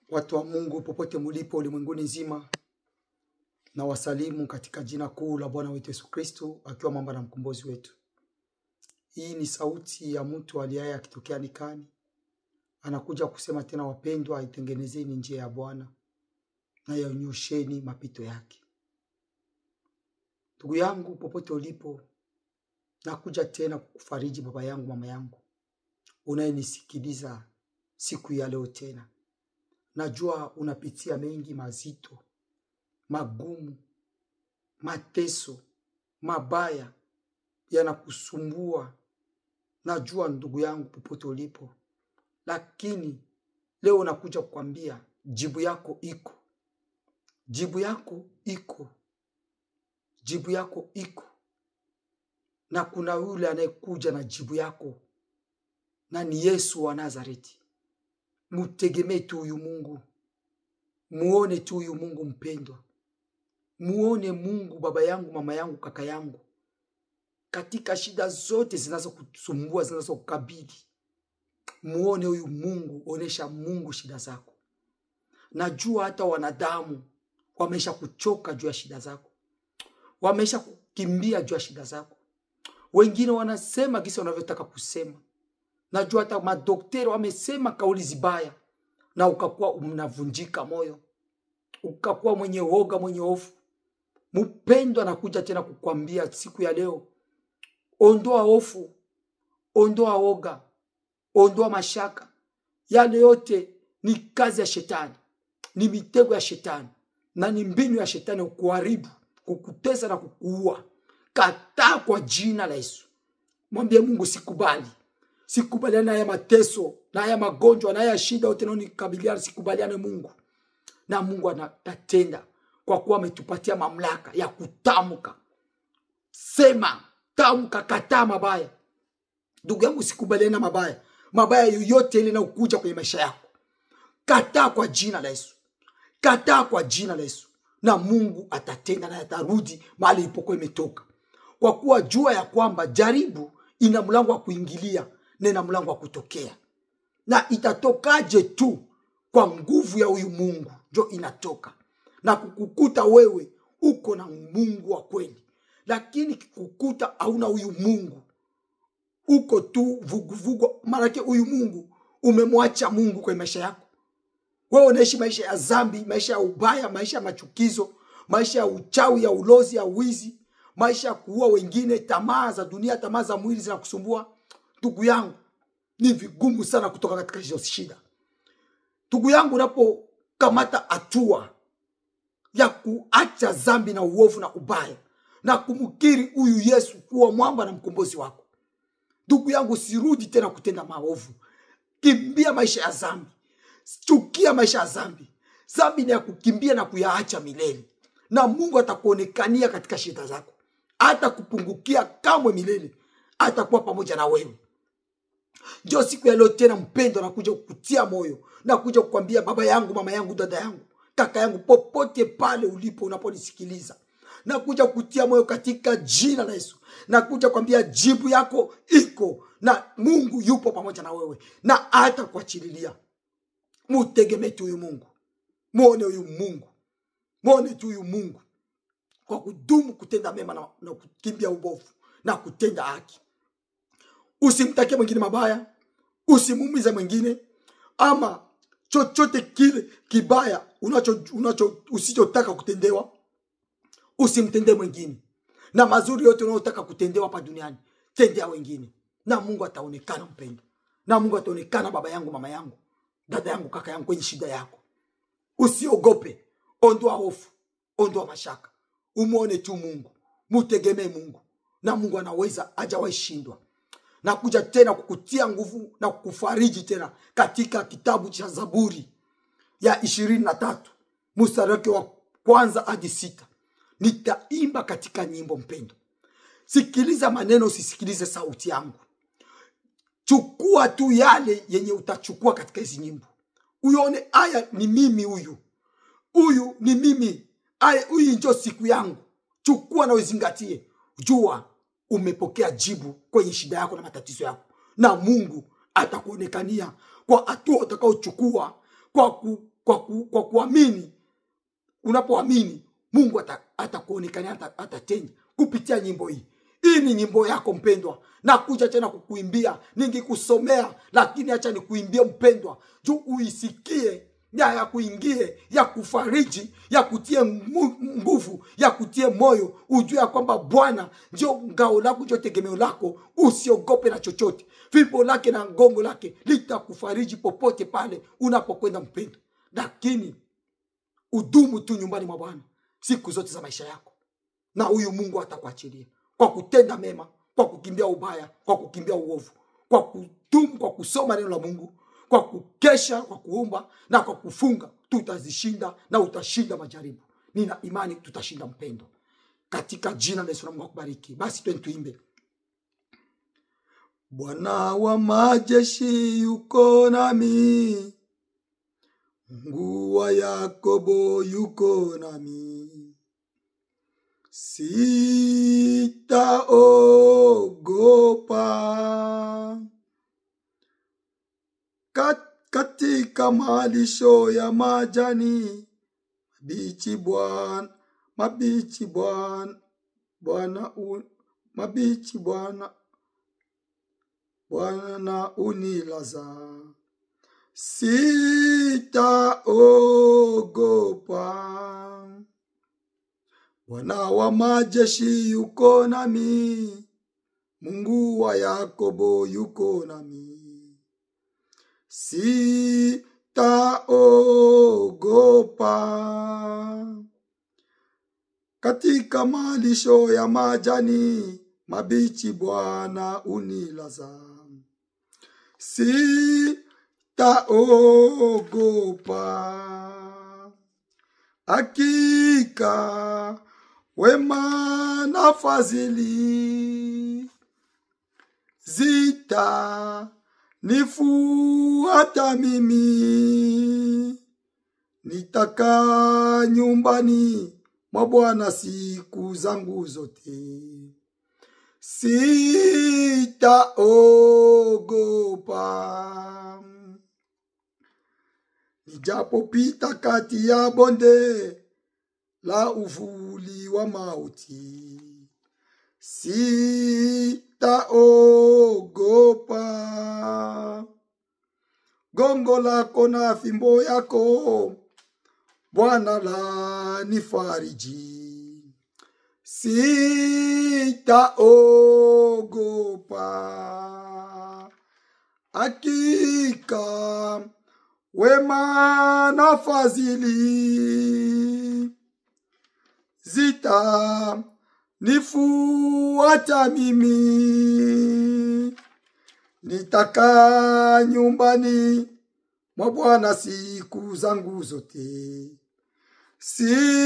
Watu wa Mungu popote mulipo ulimwenguni nzima, na wasalimu katika jina kuu la Bwana wetu Yesu Kristo, akiwa mwamba na mkombozi wetu. Hii ni sauti ya mtu aliye akitokea nikani. Anakuja kusema tena, wapendwa, itengenezeni njia ya Bwana na yanyosheni mapito yake. Ndugu yangu popote ulipo, nakuja tena kukufariji baba yangu, mama yangu, unayenisikiliza siku ya leo tena. Najua unapitia mengi mazito, magumu, mateso, mabaya yanakusumbua. Najua ndugu yangu popote ulipo, lakini leo nakuja kukwambia jibu yako iko. Jibu yako iko. Jibu yako iko. Na kuna yule anayekuja na jibu yako, na ni Yesu wa Nazareti. Mutegemee tu huyu Mungu. Muone tu huyu Mungu mpendwa. Muone Mungu baba yangu, mama yangu, kaka yangu. Katika shida zote zinazokusumbua, zinazokukabili, muone huyu Mungu, onesha Mungu shida zako. Najua hata wanadamu wamesha kuchoka juu ya shida zako. Wamesha kukimbia juu ya shida zako. Wengine wanasema kisi wanavyotaka kusema. Najua hata madaktari wamesema kauli zibaya, na ukakuwa unavunjika moyo. Ukakuwa mwenye woga, mwenye hofu. Mpendwa, nakuja tena kukwambia siku ya leo, ondoa hofu, ondoa woga, ondoa mashaka. Yale yote ni kazi ya shetani, ni mitego ya shetani, na ni mbinu ya shetani kukuharibu, kukutesa na kukuua. Kataa kwa jina la Yesu. Mwambie Mungu, sikubali. Sikubaliana na haya mateso, na haya magonjwa, na haya shida yote unayonikabiliana. Sikubaliana Mungu. Na Mungu atatenda, kwa kuwa ametupatia mamlaka ya kutamka. Sema, tamka, kataa mabaya. Ndugu yangu, sikubaliana na mabaya. Mabaya yoyote ile inayokuja kwenye maisha yako, kataa kwa jina la Yesu. Kataa kwa jina la Yesu. Na Mungu atatenda, na atarudi mahali ilipokuwa imetoka. Kwa kuwa jua ya kwamba jaribu ina mlango wa kuingilia na ina mlango wa kutokea. Na itatokaje tu? Kwa nguvu ya huyu Mungu ndio inatoka. Na kukukuta wewe uko na Mungu wa kweli. Lakini kukukuta hauna huyu Mungu, uko tu vuguvugu. Maana huyu Mungu umemwacha Mungu kwa maisha yako. Wewe unaishi maisha ya dhambi, maisha ya ubaya, maisha ya machukizo, maisha ya uchawi, ya ulozi, ya wizi, maisha ya kuua wengine, tamaa za dunia, tamaa za mwili zinakusumbua. Ndugu yangu, ni vigumu sana kutoka katika hizo shida. Ndugu yangu, unapokamata hatua ya kuacha dhambi na uovu na ubaya, na kumkiri huyu Yesu kuwa mwamba na mkombozi wako, ndugu yangu, usirudi tena kutenda maovu. Kimbia maisha ya dhambi. Chukia maisha ya dhambi. Dhambi ni ya kukimbia na kuyaacha milele. Na Mungu atakuonekania katika shida zako. Hata kupungukia kamwe milele. Atakuwa pamoja na wewe. Ndio siku ya leo tena mpendo, nakuja kukutia moyo. Nakuja kukwambia baba yangu, mama yangu, dada yangu, kaka yangu, popote pale ulipo unaponisikiliza, nakuja kukutia moyo katika jina la Yesu. Nakuja kukwambia jibu yako iko, na Mungu yupo pamoja na wewe, na hata kuachililia. Mutegemee tu huyu Mungu. Muone huyu Mungu. Muone tu huyu Mungu. Kwa kudumu kutenda mema na kukimbia ubovu na kutenda haki. Usimtake mwingine mabaya. Usimuumize mwingine. Ama chochote kile kibaya usichotaka kutendewa, usimtende mwingine. Na mazuri yote unayotaka kutendewa hapa duniani, tendea wengine. Na Mungu ataonekana mpendo. Na Mungu ataonekana baba yangu, mama yangu, dada yangu, kaka yangu, kwenye shida yako. Usiogope. Ondoa hofu. Ondoa mashaka. Umuone tu Mungu. Mutegemee Mungu. Na Mungu anaweza, hajawahi shindwa. Na kuja tena kukutia nguvu na kukufariji tena katika kitabu cha Zaburi ya 23 mstari wake wa 1 hadi 6. Nitaimba katika nyimbo mpendo. Sikiliza maneno, usisikilize sauti yangu. Chukua tu yale yenye utachukua katika hizi nyimbo. Uione aya ni mimi huyu. Huyu ni mimi. Aya huyu ndio siku yangu. Chukua na uzingatie. Jua umepokea jibu kwenye shida yako na matatizo yako. Na Mungu atakuonekania kwa hatua utakaochukua, kwa kwa kuamini. Unapoamini Mungu atakuonekania, atatenda kupitia nyimbo hii. Hii ni nyimbo yako mpendwa. Na kuja tena kukuimbia, ningekusomea lakini acha nikuimbie mpendwa, juu uisikie, ya kuingie, ya kufariji, ya kutie nguvu, ya kutie moyo, ujue ya kwamba Bwana ndio ngao lako, ndio tegemeo lako. Usiogope na chochote. Fimbo lake na ngongo lake litakufariji popote pale unapokwenda mpendwa. Lakini udumu tu nyumbani mwa Bwana siku zote za maisha yako, na huyu Mungu atakuachilia kwa kutenda mema, kwa kukimbia ubaya, kwa kukimbia uovu, kwa kudumu, kwa kusoma neno la Mungu, kwa kukesha, kwa kuomba na kwa kufunga. Tutazishinda na utashinda majaribu. Nina imani tutashinda mpendo, katika jina la Yesu. Mungu akubariki. Basi tuimbe. Bwana wa majeshi yuko nami, Mungu wa Yakobo yuko nami, sitaogopa. Katika malisho ya majani mabichi Bwana unilaza, sitaogopa. Bwana wa majeshi yuko nami, Mungu wa Yakobo yuko nami, sitaogopa. Katika malisho ya majani mabichi Bwana unilaza, sitaogopa. Hakika wema na fadhili zitanifuata mimi, nitakaa nyumbani mwa Bwana siku zangu zote, sitaogopa. Nijapopita kati ya bonde la uvuli wa mauti, sitaogopa. Gongo lako na fimbo yako Bwana lanifariji, sitaogopa. Hakika wema na fadhili zitanifuata mimi, nitakaa nyumbani mwa Bwana siku zangu zote, sitaogopa.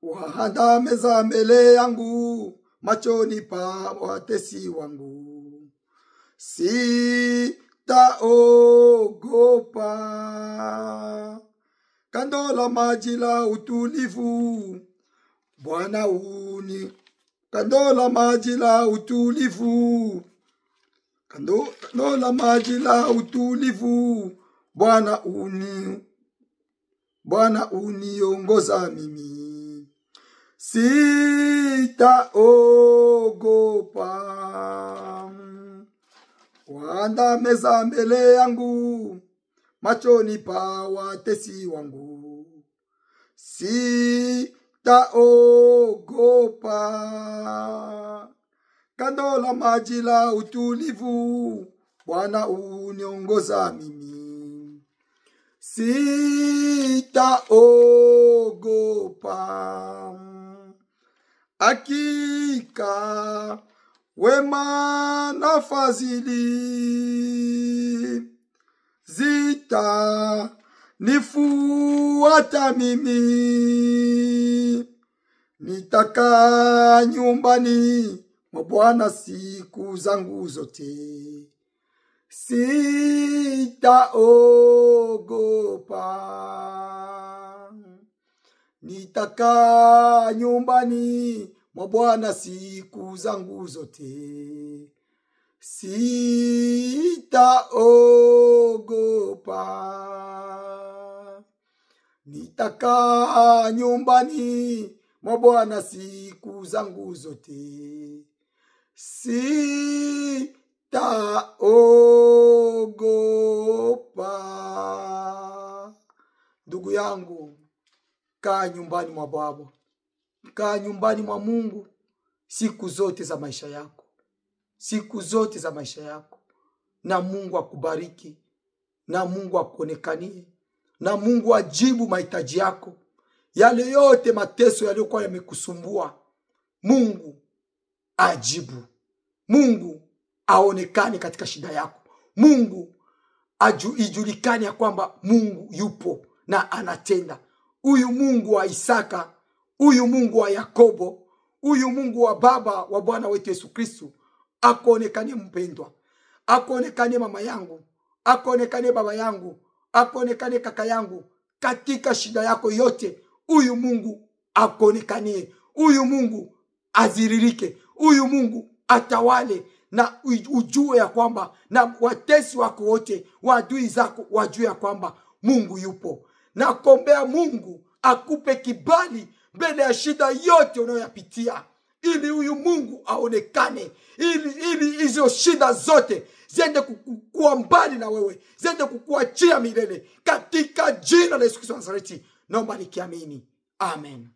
Waandaa meza mbele yangu machoni pa watesi wangu, sitaogopa. Kando la maji la utulivu Bwana kando la maji la utulivu, kando la maji la utulivu Bwana uniongoza mimi, sitaogopa. Waandaa meza mbele yangu machoni pa watesi wangu, sitaogopa. Kando la maji la utulivu Bwana uniongoza mimi, sitaogopa. Hakika wema na fadhili zitanifuata mimi, nitakaa nyumbani mwa Bwana siku zangu zote, sitaogopa. Nitakaa nyumbani mwa Bwana siku zangu zote, sitaogopa. Nitakaa nyumbani mwa Bwana siku zangu zote, sitaogopa. Ndugu yangu, kaa nyumbani mwa Baba, kaa nyumbani mwa Mungu siku zote za maisha yako, siku zote za maisha yako, na Mungu akubariki, na Mungu akuonekanie, na Mungu ajibu mahitaji yako. Yale yote mateso yaliyokuwa yamekusumbua, Mungu ajibu. Mungu aonekane katika shida yako. Mungu ijulikane ya kwamba Mungu yupo na anatenda. Huyu Mungu wa Isaka, huyu Mungu wa Yakobo, huyu Mungu wa baba wa Bwana wetu Yesu Kristo, akuonekanie mpendwa, akuonekanie mama yangu, akuonekanie baba yangu, akuonekanie kaka yangu katika shida yako yote. Huyu Mungu akuonekanie, huyu Mungu aziririke, huyu Mungu atawale, na ujue ya kwamba, na watesi wako wote, waadui zako wajue ya kwamba Mungu yupo. Na kuombea Mungu akupe kibali mbele ya shida yote unayoyapitia, ili huyu Mungu aonekane, ili hizo shida zote ziende kukua mbali na wewe, ziende kukuachia milele, katika jina la Yesu Kristo wa Nazareti naomba nikiamini, amen.